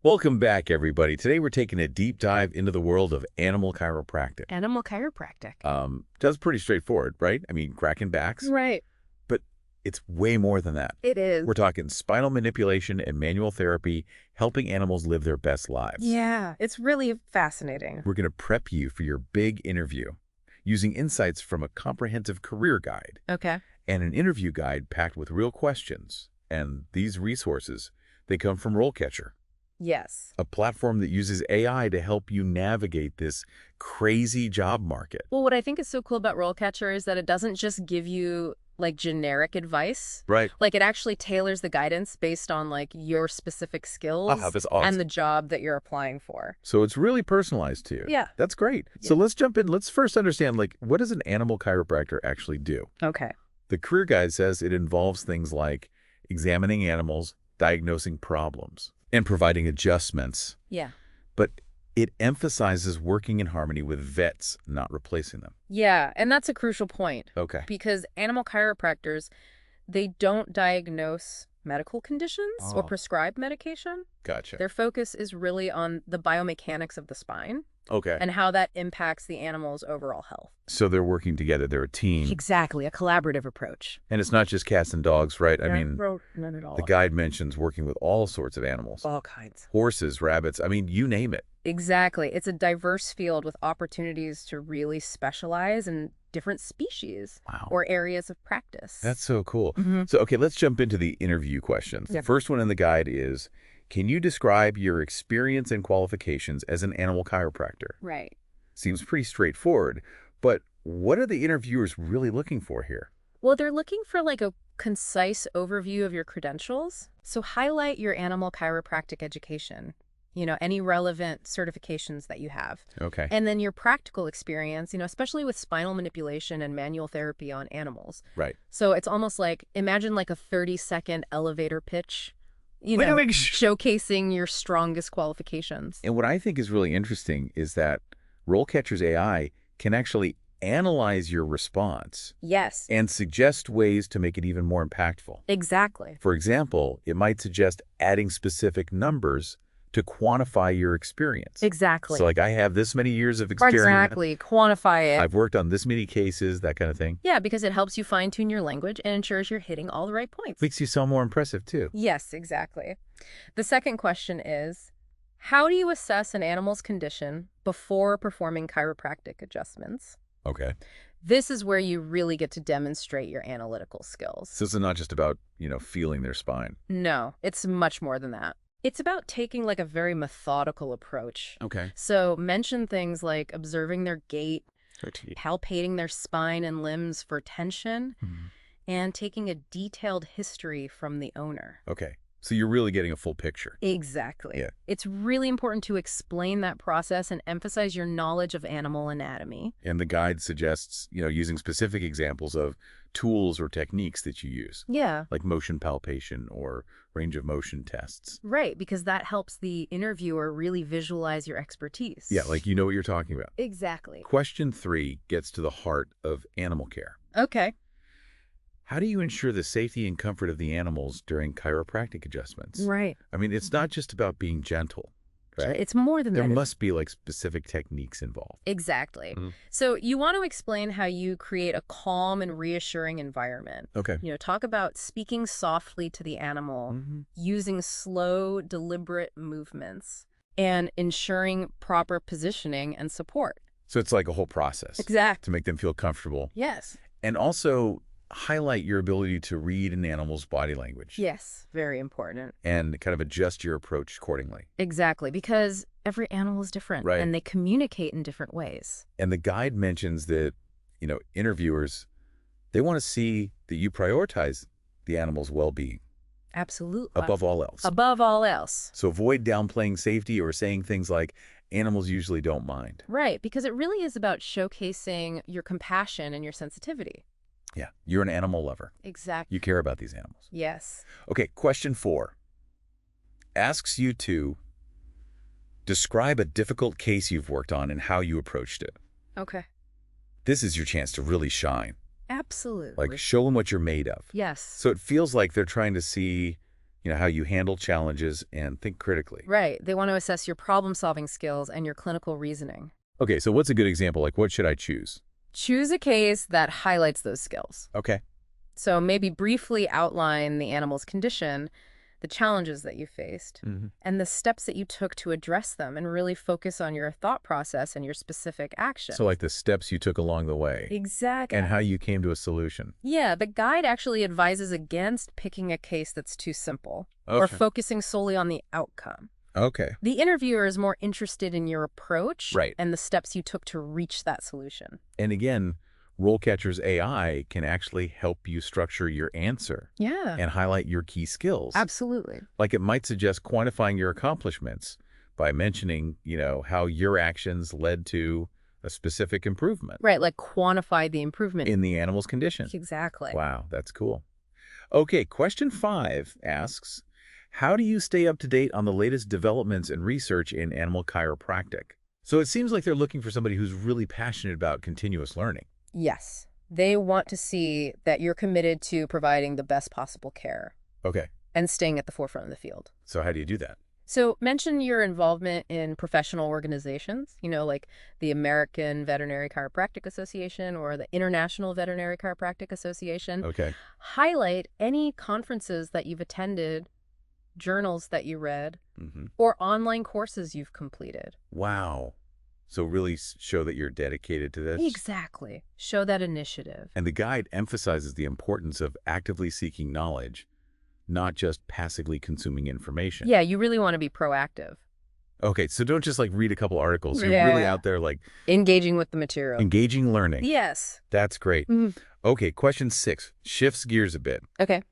Welcome back, everybody. Today we're taking a deep dive into the world of animal chiropractic. Animal chiropractic. That's pretty straightforward, right? I mean, cracking backs, Right. but it's way more than that. It is. We're talking spinal manipulation and manual therapy, helping animals live their best lives. Yeah, it's really fascinating. We're going to prep you for your big interview using insights from a comprehensive career guide Okay. and an interview guide packed with real questions. And these resources, they come from RoleCatcher, Yes. a platform that uses AI to help you navigate this crazy job market. Well, what I think is so cool about RoleCatcher is that it doesn't just give you like generic advice. Right. Like it actually tailors the guidance based on like your specific skills That's awesome. and the job that you're applying for. So it's really personalized to you. Yeah. That's great. So let's jump in. Let's first understand, like, what does an animal chiropractor actually do? Okay. The career guide says it involves things like examining animals, diagnosing problems, and providing adjustments. Yeah. But it emphasizes working in harmony with vets, not replacing them. Yeah, and that's a crucial point Okay. because animal chiropractors, they don't diagnose medical conditions or Oh. prescribe medication. Gotcha. Their focus is really on the biomechanics of the spine Okay. and how that impacts the animal's overall health. So they're working together. They're a team. Exactly, a collaborative approach. And it's not just cats and dogs, right? I mean, none at all. the guide mentions working with all sorts of animals. All kinds. Horses, rabbits, I mean, you name it. Exactly. It's a diverse field with opportunities to really specialize in different species Wow. or areas of practice. That's so cool. Mhm. So, okay, let's jump into the interview questions. Yeah. The first one in the guide is, can you describe your experience and qualifications as an animal chiropractor? Right. Seems pretty straightforward, but what are the interviewers really looking for here? Well, they're looking for like a concise overview of your credentials. So highlight your animal chiropractic education, any relevant certifications that you have. Okay. And then your practical experience, especially with spinal manipulation and manual therapy on animals. Right. So it's almost like, imagine like a 30-second elevator pitch, Wait, showcasing your strongest qualifications. And what I think is really interesting is that RoleCatcher's AI can actually analyze your response Yes, and suggest ways to make it even more impactful. exactly. For example, it might suggest adding specific numbers to quantify your experience. Exactly. So like, I have this many years of experience. Exactly. Quantify it. I've worked on this many cases, that kind of thing. Yeah, because it helps you fine-tune your language and ensures you're hitting all the right points. Makes you sound more impressive, too. Yes, exactly. The second question is, how do you assess an animal's condition before performing chiropractic adjustments? Okay. This is where you really get to demonstrate your analytical skills. So it's not just about, feeling their spine. No, it's much more than that. It's about taking like a very methodical approach. Okay. So mention things like observing their gait, palpating their spine and limbs for tension, and taking a detailed history from the owner. Okay. So you're really getting a full picture. Exactly. Yeah. It's really important to explain that process and emphasize your knowledge of animal anatomy. And the guide suggests, using specific examples of tools or techniques that you use, Yeah. like motion palpation or range of motion tests. Right, because that helps the interviewer really visualize your expertise. Yeah, like you know what you're talking about. Exactly. Question 3 gets to the heart of animal care. Okay. How do you ensure the safety and comfort of the animals during chiropractic adjustments? Right. I mean, it's not just about being gentle, right? It's more than There that. must be like specific techniques involved. Exactly. Mhm. So you want to explain how you create a calm and reassuring environment. Okay. Talk about speaking softly to the animal, using slow, deliberate movements, and ensuring proper positioning and support. So it's like a whole process Exactly. to make them feel comfortable. Yes. And also highlight your ability to read an animal's body language. Yes. Very important. And kind of adjust your approach accordingly. Exactly. Because every animal is different. Right. And they communicate in different ways. And the guide mentions that, interviewers, they want to see that you prioritize the animal's well-being Absolutely. above all else. Above all else. So avoid downplaying safety or saying things like, animals usually don't mind. Right. Because it really is about showcasing your compassion and your sensitivity. Yeah, you're an animal lover. Exactly. You care about these animals. Yes. Okay, question 4 asks you to describe a difficult case you've worked on and how you approached it. Okay. This is your chance to really shine. Absolutely. Like, show them what you're made of. Yes. So it feels like they're trying to see how you handle challenges and think critically. Right. They want to assess your problem-solving skills and your clinical reasoning. Okay, so what's a good example? Like, what should I choose? Choose a case that highlights those skills. Okay. So maybe briefly outline the animal's condition, the challenges that you faced, and the steps that you took to address them, and really focus on your thought process and your specific action. So like the steps you took along the way. Exactly. And how you came to a solution. Yeah, the guide actually advises against picking a case that's too simple or focusing solely on the outcome. Okay. The interviewer is more interested in your approach Right. and the steps you took to reach that solution. And again, RoleCatcher's AI can actually help you structure your answer Yeah. and highlight your key skills. Absolutely. Like it might suggest quantifying your accomplishments by mentioning, how your actions led to a specific improvement. Right, like quantify the improvement. In the animal's condition. Exactly. Wow, that's cool. Okay, question 5 asks, how do you stay up to date on the latest developments and research in animal chiropractic? So it seems like they're looking for somebody who's really passionate about continuous learning. Yes. They want to see that you're committed to providing the best possible care Okay, and staying at the forefront of the field. so how do you do that? So mention your involvement in professional organizations, like the American Veterinary Chiropractic Association or the International Veterinary Chiropractic Association. Okay. Highlight any conferences that you've attended, journals that you read, or online courses you've completed. Wow. So really show that you're dedicated to this? Exactly. Show that initiative. And the guide emphasizes the importance of actively seeking knowledge, not just passively consuming information. Yeah, you really want to be proactive. Okay, so don't just read a couple articles. You're Yeah. really out there Engaging with the material. engaging learning. Yes. That's great. Okay, question 6 shifts gears a bit. Okay.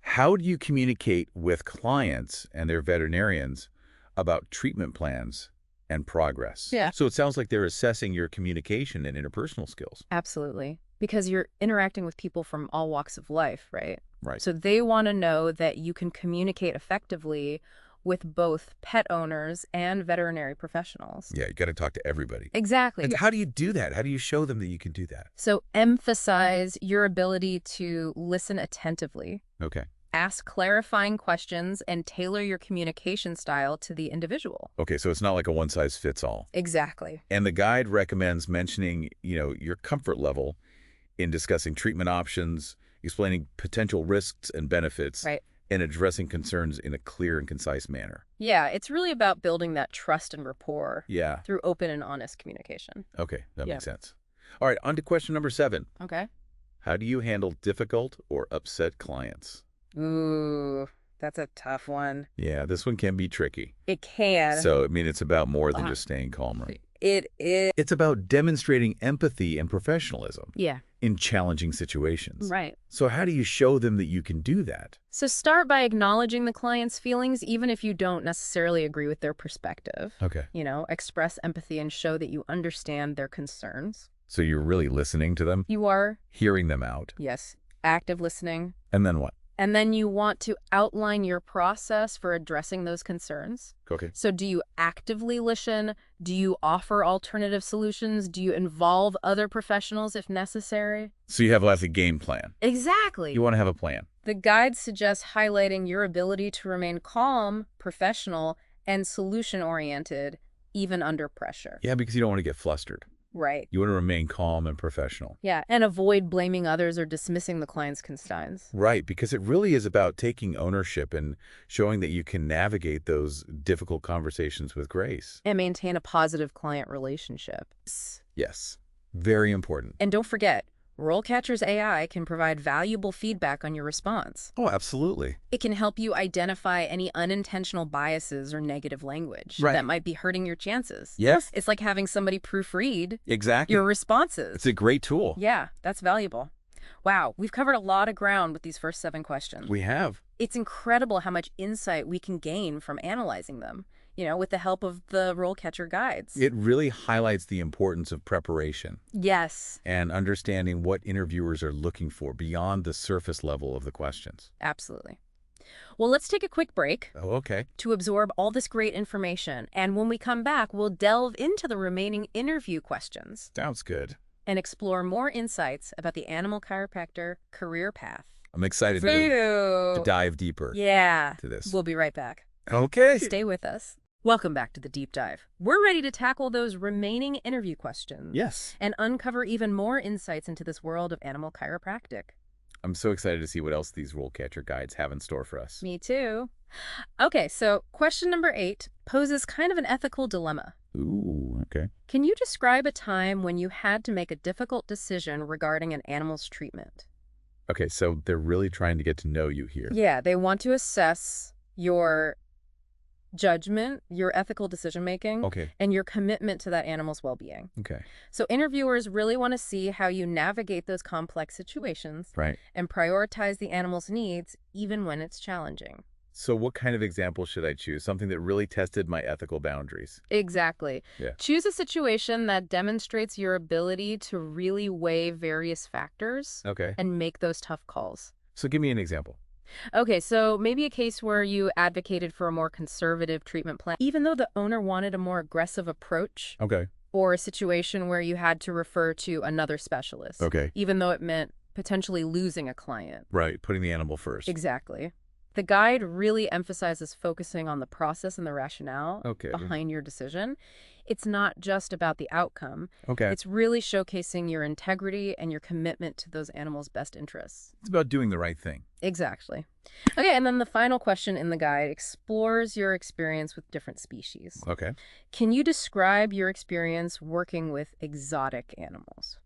How do you communicate with clients and their veterinarians about treatment plans and progress? Yeah. So it sounds like they're assessing your communication and interpersonal skills. Absolutely. Because you're interacting with people from all walks of life, right? Right. So they want to know that you can communicate effectively with both pet owners and veterinary professionals. Yeah, you got to talk to everybody. Exactly. And how do you do that? How do you show them that you can do that? So emphasize your ability to listen attentively, Okay. ask clarifying questions, and tailor your communication style to the individual. Okay, so it's not like a one-size-fits-all. Exactly. And the guide recommends mentioning, your comfort level in discussing treatment options, explaining potential risks and benefits, Right. and addressing concerns in a clear and concise manner. Yeah, it's really about building that trust and rapport Yeah. through open and honest communication. Okay, that makes sense. All right, on to question number 7. Okay. How do you handle difficult or upset clients? Ooh, that's a tough one. Yeah, this one can be tricky. It can. So, it's about more than just staying calm, right? It is. It's about demonstrating empathy and professionalism Yeah, in challenging situations. right. So how do you show them that you can do that? So start by acknowledging the client's feelings, even if you don't necessarily agree with their perspective. Okay. Express empathy and show that you understand their concerns. So you're really listening to them, You are, hearing them out, yes, active listening. and then what? And then you want to outline your process for addressing those concerns. Okay. So do you actively listen? Do you offer alternative solutions? Do you involve other professionals if necessary? So you have a game plan. Exactly. You want to have a plan. The guide suggests highlighting your ability to remain calm, professional, and solution-oriented, even under pressure. Yeah, because you don't want to get flustered. Right. You want to remain calm and professional. Yeah, and avoid blaming others or dismissing the client's concerns. Right, because it really is about taking ownership and showing that you can navigate those difficult conversations with grace. And maintain a positive client relationship. Yes, very important. And don't forget, RoleCatcher's AI can provide valuable feedback on your response. Oh, absolutely. It can help you identify any unintentional biases or negative language Right. that might be hurting your chances. Yes. It's like having somebody proofread Exactly. your responses. It's a great tool. Yeah, that's valuable. Wow, we've covered a lot of ground with these first 7 questions. We have. It's incredible how much insight we can gain from analyzing them, with the help of the RoleCatcher guides. It really highlights the importance of preparation Yes, and understanding what interviewers are looking for beyond the surface level of the questions. absolutely. Well, let's take a quick break Oh, okay. to absorb all this great information. And when we come back, we'll delve into the remaining interview questions Sounds good. and explore more insights about the animal chiropractor career path. I'm excited to dive deeper to this. We'll be right back. Okay. Stay with us. Welcome back to the Deep Dive. We're ready to tackle those remaining interview questions. Yes. And uncover even more insights into this world of animal chiropractic. I'm so excited to see what else these RoleCatcher guides have in store for us. Me too. Okay, so question number 8 poses kind of an ethical dilemma. Ooh, okay. Can you describe a time when you had to make a difficult decision regarding an animal's treatment? Okay, so they're really trying to get to know you here. Yeah, they want to assess your judgment, your ethical decision-making, Okay. and your commitment to that animal's well-being. Okay. So interviewers really want to see how you navigate those complex situations Right. and prioritize the animal's needs even when it's challenging. So what kind of example should I choose? Something that really tested my ethical boundaries. Exactly. Yeah. Choose a situation that demonstrates your ability to really weigh various factors Okay. and make those tough calls. So give me an example. Okay, so maybe a case where you advocated for a more conservative treatment plan, even though the owner wanted a more aggressive approach, Okay. or a situation where you had to refer to another specialist, Okay. even though it meant potentially losing a client. Right. Putting the animal first. Exactly. The guide really emphasizes focusing on the process and the rationale Okay. behind your decision. It's not just about the outcome. Okay. It's really showcasing your integrity and your commitment to those animals' best interests. It's about doing the right thing. Exactly. Okay, and then the final question in the guide explores your experience with different species. Okay. Can you describe your experience working with exotic animals?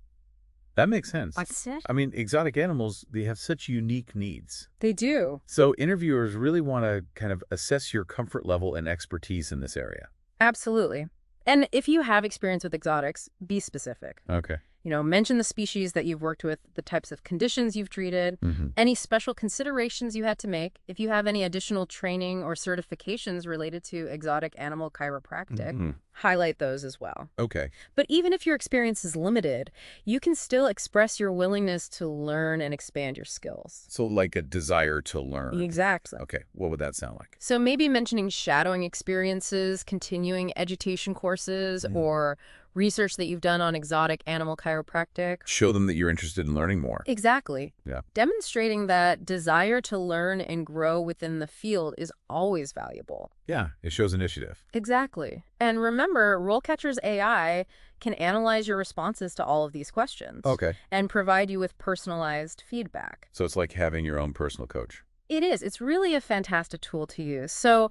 That makes sense. What's it? I mean, exotic animals, they have such unique needs. They do. So interviewers really want to kind of assess your comfort level and expertise in this area. Absolutely. And if you have experience with exotics, be specific. Okay. Mention the species that you've worked with, the types of conditions you've treated, any special considerations you had to make. If you have any additional training or certifications related to exotic animal chiropractic, highlight those as well. Okay. But even if your experience is limited, you can still express your willingness to learn and expand your skills. So like a desire to learn. Exactly. Okay. What would that sound like? So maybe mentioning shadowing experiences, continuing education courses, or research that you've done on exotic animal chiropractic. Show them that you're interested in learning more. Exactly. Yeah. Demonstrating that desire to learn and grow within the field is always valuable. Yeah. It shows initiative. Exactly. And remember, RoleCatcher's AI can analyze your responses to all of these questions. Okay. And provide you with personalized feedback. So it's like having your own personal coach. It is. It's really a fantastic tool to use. So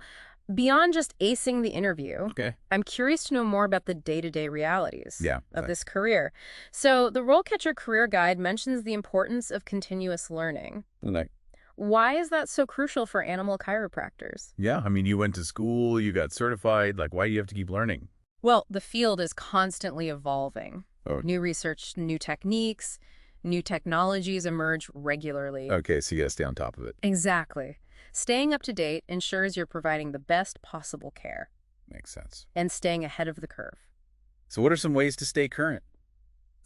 beyond just acing the interview, Okay. I'm curious to know more about the day-to-day realities Yeah. of this career. So the RoleCatcher Career Guide mentions the importance of continuous learning. Why is that so crucial for animal chiropractors? Yeah. I mean, you went to school, you got certified. Like, why do you have to keep learning? Well, the field is constantly evolving. Oh. New research, new techniques, new technologies emerge regularly. Okay. So you got to stay on top of it. Exactly. Staying up to date ensures you're providing the best possible care Makes sense. and staying ahead of the curve. So what are some ways to stay current?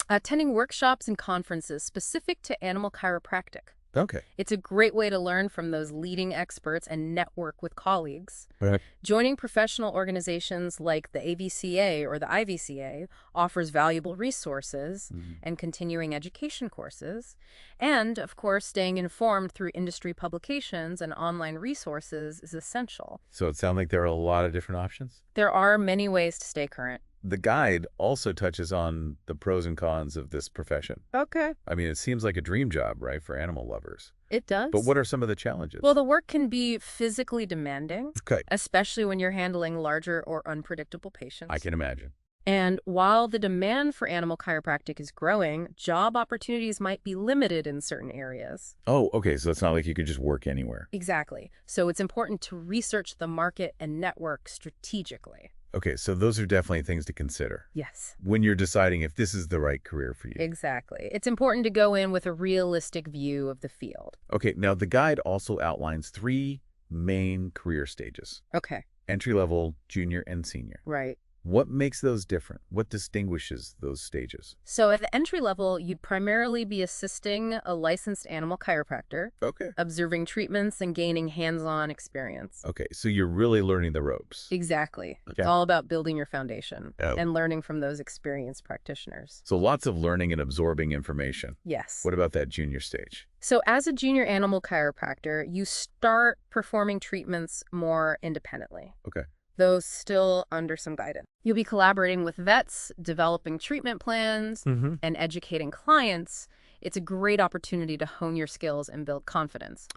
Attending workshops and conferences specific to animal chiropractic. Okay. It's a great way to learn from those leading experts and network with colleagues. Right. Joining professional organizations like the AVCA or the IVCA offers valuable resources and continuing education courses. And, of course, staying informed through industry publications and online resources is essential. So it sounds like there are a lot of different options. There are many ways to stay current. The guide also touches on the pros and cons of this profession. Okay. I mean, it seems like a dream job, right, for animal lovers. It does. But what are some of the challenges? Well, the work can be physically demanding, Okay. especially when you're handling larger or unpredictable patients. I can imagine. And while the demand for animal chiropractic is growing, job opportunities might be limited in certain areas. Oh, okay. So it's not like you could just work anywhere. Exactly. So it's important to research the market and network strategically. Okay, so those are definitely things to consider Yes. when you're deciding if this is the right career for you. Exactly. It's important to go in with a realistic view of the field. Okay, now the guide also outlines 3 main career stages: Okay. entry level, junior, and senior. Right. What makes those different? What distinguishes those stages? So at the entry level, you'd primarily be assisting a licensed animal chiropractor, Okay. observing treatments and gaining hands-on experience. Okay, so you're really learning the ropes. Exactly. Okay. It's all about building your foundation Oh. and learning from those experienced practitioners. So lots of learning and absorbing information. Yes. What about that junior stage? So as a junior animal chiropractor, you start performing treatments more independently, Okay. though still under some guidance. You'll be collaborating with vets, developing treatment plans, Mm-hmm. and educating clients. It's a great opportunity to hone your skills and build confidence.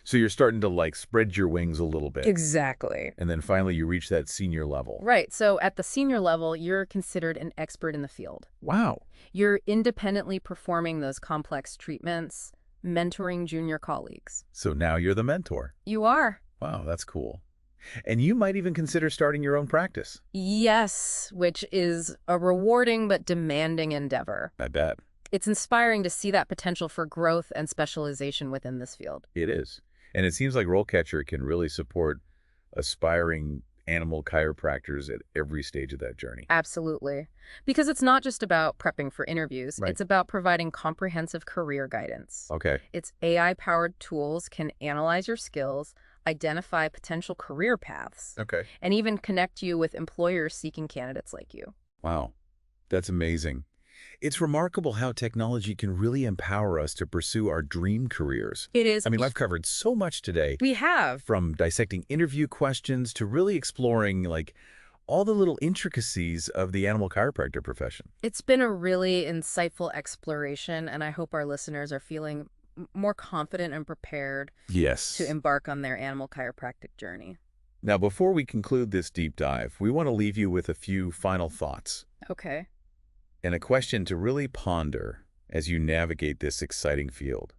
So you're starting to like spread your wings a little bit. Exactly. And then finally you reach that senior level. Right. So at the senior level, you're considered an expert in the field. Wow. You're independently performing those complex treatments, mentoring junior colleagues. So now you're the mentor. You are. Wow, that's cool. And you might even consider starting your own practice. Yes, which is a rewarding but demanding endeavor. I bet. It's inspiring to see that potential for growth and specialization within this field. It is. And it seems like RoleCatcher can really support aspiring animal chiropractors at every stage of that journey. Absolutely. Because it's not just about prepping for interviews. Right. It's about providing comprehensive career guidance. Okay. Its AI-powered tools can analyze your skills, identify potential career paths, Okay. and even connect you with employers seeking candidates like you. Wow. That's amazing. It's remarkable how technology can really empower us to pursue our dream careers. It is. I mean, I've covered so much today, We have. from dissecting interview questions to really exploring like all the little intricacies of the animal chiropractor profession. It's been a really insightful exploration, and I hope our listeners are feeling more confident and prepared Yes. to embark on their animal chiropractic journey. Now, before we conclude this deep dive, we want to leave you with a few final thoughts Okay. and a question to really ponder as you navigate this exciting field.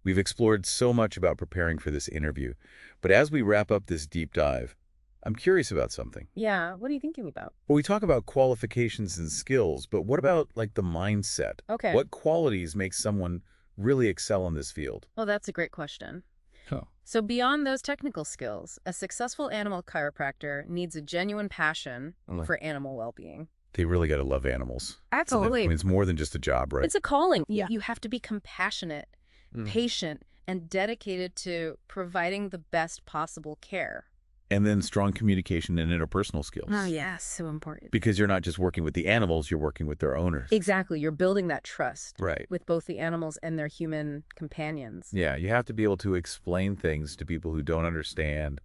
We've explored so much about preparing for this interview, but as we wrap up this deep dive, I'm curious about something. Yeah, what are you thinking about? Well, we talk about qualifications and skills, but what about like the mindset? Okay. What qualities make someone really excel in this field? Well, that's a great question. Oh. So beyond those technical skills, a successful animal chiropractor needs a genuine passion Like- for animal well-being. They really got to love animals. Absolutely. I mean, it's more than just a job, right? It's a calling. Yeah. You have to be compassionate, Mm. patient, and dedicated to providing the best possible care. And then strong communication and interpersonal skills. Oh, yes, so important. Because you're not just working with the animals, you're working with their owners. Exactly. You're building that trust Right. with both the animals and their human companions. Yeah, you have to be able to explain things to people who don't understand,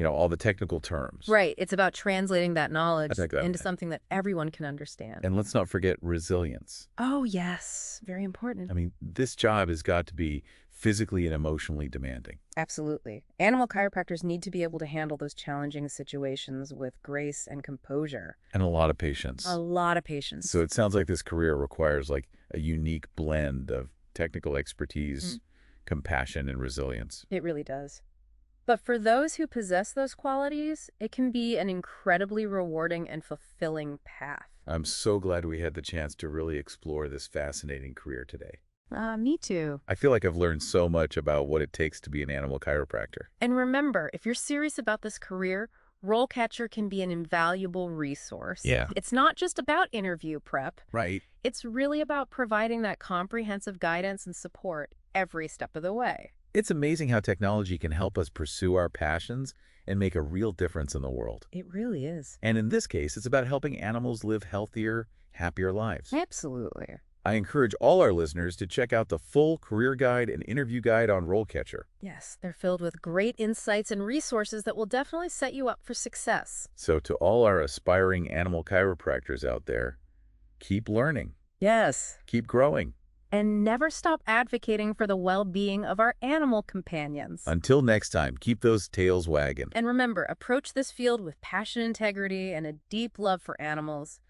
all the technical terms. Right. It's about translating that knowledge I like that. into something that everyone can understand. And let's not forget resilience. Oh, yes. Very important. I mean, this job has got to be physically and emotionally demanding. Absolutely. Animal chiropractors need to be able to handle those challenging situations with grace and composure. And a lot of patience. A lot of patience. So it sounds like this career requires like a unique blend of technical expertise, compassion, and resilience. It really does. But for those who possess those qualities, it can be an incredibly rewarding and fulfilling path. I'm so glad we had the chance to really explore this fascinating career today. Me too. I feel like I've learned so much about what it takes to be an animal chiropractor. And remember, if you're serious about this career, RoleCatcher can be an invaluable resource. Yeah. It's not just about interview prep. Right. It's really about providing that comprehensive guidance and support every step of the way. It's amazing how technology can help us pursue our passions and make a real difference in the world. It really is. And in this case, it's about helping animals live healthier, happier lives. Absolutely. I encourage all our listeners to check out the full career guide and interview guide on RoleCatcher. Yes, they're filled with great insights and resources that will definitely set you up for success. So to all our aspiring animal chiropractors out there, keep learning, Yes. keep growing. And never stop advocating for the well-being of our animal companions. Until next time, keep those tails wagging. And remember, approach this field with passion, integrity, and a deep love for animals.